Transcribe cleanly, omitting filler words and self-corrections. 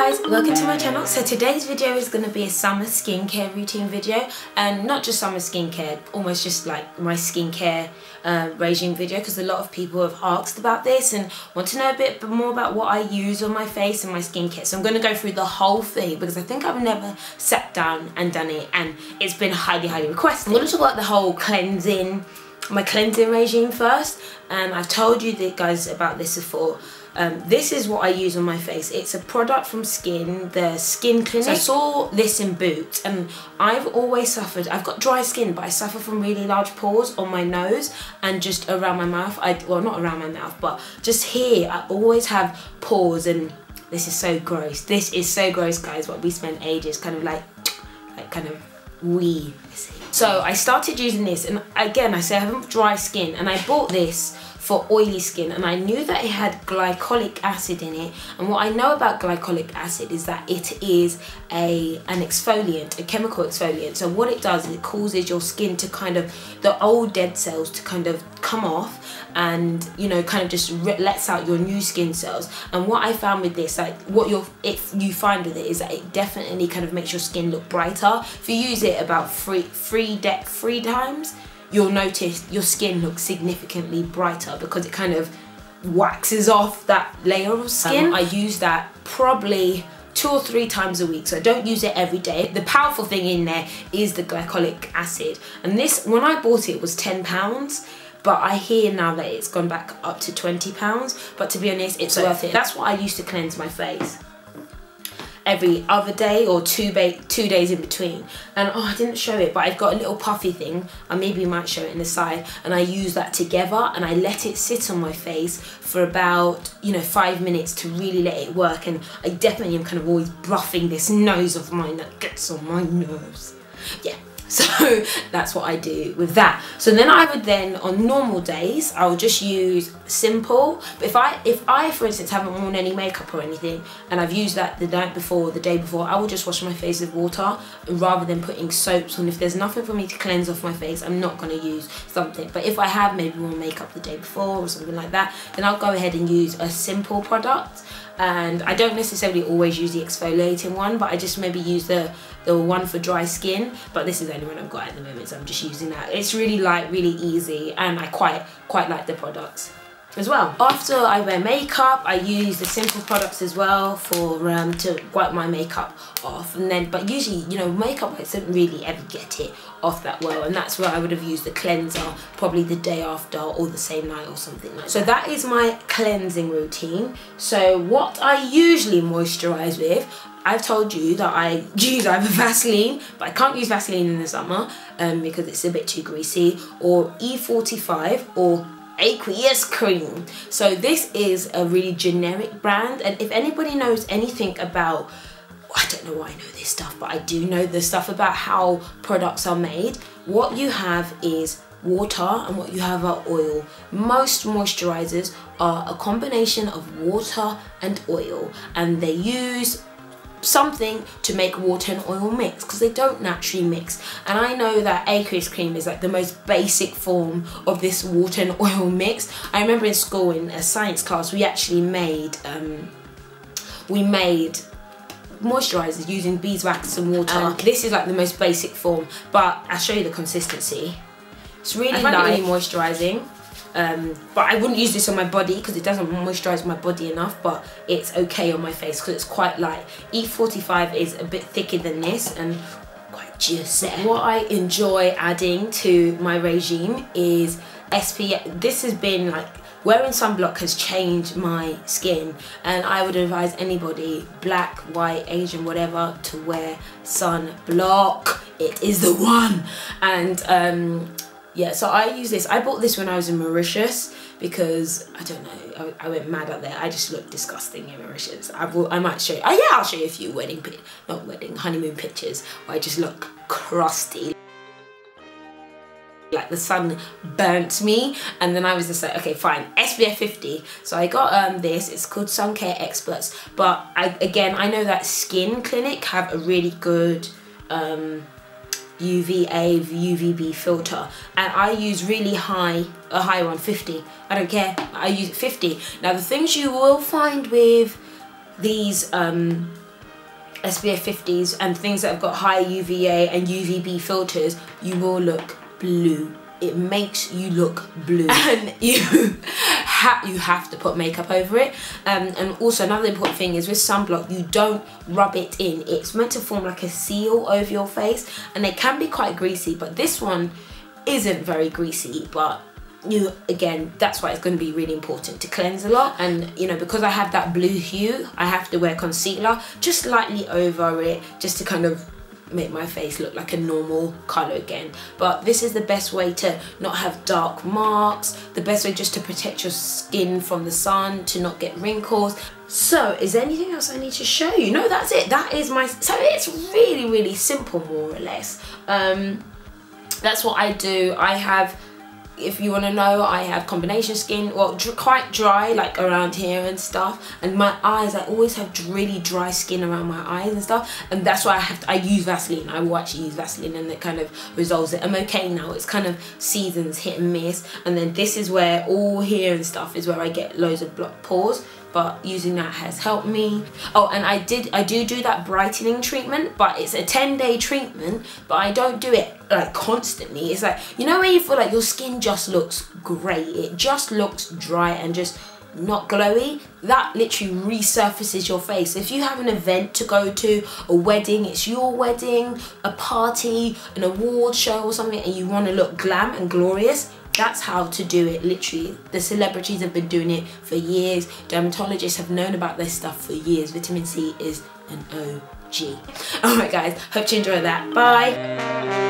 guys, welcome to my channel. So today's video is going to be a summer skincare routine video, and not just summer skincare, almost just like my skincare regime video, because a lot of people have asked about this and want to know a bit more about what I use on my face and my skincare. So I'm going to go through the whole thing because I think I've never sat down and done it, and it's been highly requested. I'm going to talk about the whole my cleansing regime first, and I've told you guys about this before. This is what I use on my face. It's a product from the Skin Clinic. So I saw this in Boots, and I've always suffered, I've got dry skin, but I suffer from really large pores on my nose and just around my mouth. Well, not around my mouth, but just here, I always have pores, and this is so gross. This is so gross, guys, but we spent ages kind of wee. So I started using this, and again, I say I have dry skin, and I bought this for oily skin, and I knew that it had glycolic acid in it. And what I know about glycolic acid is that it is an exfoliant, a chemical exfoliant. So what it does is it causes your skin to the old dead cells to kind of come off, and kind of just lets out your new skin cells. And what I found with this, if you find with it, is that it definitely kind of makes your skin look brighter. If you use it about three times, you'll notice your skin looks significantly brighter because it kind of waxes off that layer of skin. I use that probably 2 or 3 times a week, so I don't use it every day. The powerful thing in there is the glycolic acid, and this, when I bought it, was £10, but I hear now that it's gone back up to £20. But to be honest, it's worth it. That's what I used to cleanse my face every other day, or 2 days in between. And I didn't show it, but I've got a little puffy thing, I maybe might show it in the side, and I use that together, and I let it sit on my face for about 5 minutes to really let it work. And I definitely am kind of always buffing this nose of mine that gets on my nerves. Yeah. So that's what I do with that. So then I would on normal days, I would just use simple. But if I for instance haven't worn any makeup or anything, and I've used that the night before or the day before, I will just wash my face with water rather than putting soaps on. If there's nothing for me to cleanse off my face, I'm not going to use something. But if I have maybe worn makeup the day before or something like that, then I'll go ahead and use a simple product. And I don't necessarily always use the exfoliating one, but I just maybe use the one for dry skin. But this is the only one I've got at the moment, so I'm just using that. It's really light, really easy, and I quite like the products as well. After I wear makeup, I use the simple products as well for to wipe my makeup off. And but usually, makeup wipes don't really ever get it off that well, and that's where I would have used the cleanser probably the day after or the same night or something like that. So that is my cleansing routine. So what I usually moisturize with, I've told you that I use either Vaseline, but I can't use Vaseline in the summer because it's a bit too greasy, or E45 or aqueous cream. So this is a really generic brand, and if anybody knows anything about, I don't know why I know this stuff, but I do know the stuff about how products are made. What you have is water, and what you have are oil. Most moisturizers are a combination of water and oil, and they use something to make water and oil mix because they don't naturally mix. And I know that aqueous cream is like the most basic form of this water and oil mix. I remember in school in a science class we actually made moisturizers using beeswax and water. This is like the most basic form, but I'll show you the consistency. It's really light, really moisturizing. But I wouldn't use this on my body because it doesn't moisturize my body enough, but it's okay on my face because it's quite light. E45 is a bit thicker than this and quite juicy. What I enjoy adding to my regime is SPF. This has been wearing sunblock has changed my skin, and I would advise anybody, black, white, Asian, whatever, to wear sunblock. It is the one. And yeah, so I use this. I bought this when I was in Mauritius because, I don't know, I went mad out there. I just look disgusting in Mauritius. I might show you, yeah, I'll show you a few honeymoon pictures where I just look crusty. Like the sun burnt me, and then I was just like, okay, fine, SPF 50. So I got this, it's called Sun Care Experts. But I know that Skin Clinic have a really good UVA, UVB filter, and I use really a high one, 50. I don't care, I use 50. Now the things you will find with these SPF 50s and things that have got high UVA and UVB filters, you will look blue. It makes you look blue, and you have to put makeup over it. And also another important thing is with sunblock, you don't rub it in. It's meant to form like a seal over your face, and they can be quite greasy, but this one isn't very greasy. But again, that's why it's going to be really important to cleanse a lot. And you know, because I have that blue hue, I have to wear concealer just lightly over it, just to kind of make my face look like a normal colour again. But this is the best way to not have dark marks, the best way just to protect your skin from the sun, to not get wrinkles. So is there anything else I need to show you? No, that's it. That is my, so it's really simple, more or less. That's what I do. I have, if you want to know, I have combination skin, well, quite dry, like around here and stuff, and my eyes, I always have really dry skin around my eyes and stuff, and that's why I use Vaseline. I will actually use Vaseline, and it kind of resolves it. I'm okay now. It's kind of seasons, hit and miss, and then this is where all here and stuff is where I get loads of blocked pores, but using that has helped me. Oh, and I do that brightening treatment, but it's a 10-day treatment, but I don't do it like constantly. It's like, you know when you feel like your skin just looks great, it just looks dry and just not glowy? That literally resurfaces your face. If you have an event to go to, a wedding, it's your wedding, a party, an award show or something, and you want to look glam and glorious, that's how to do it, literally. The celebrities have been doing it for years. Dermatologists have known about this stuff for years. Vitamin C is an OG. Alright guys, hope you enjoyed that. Bye.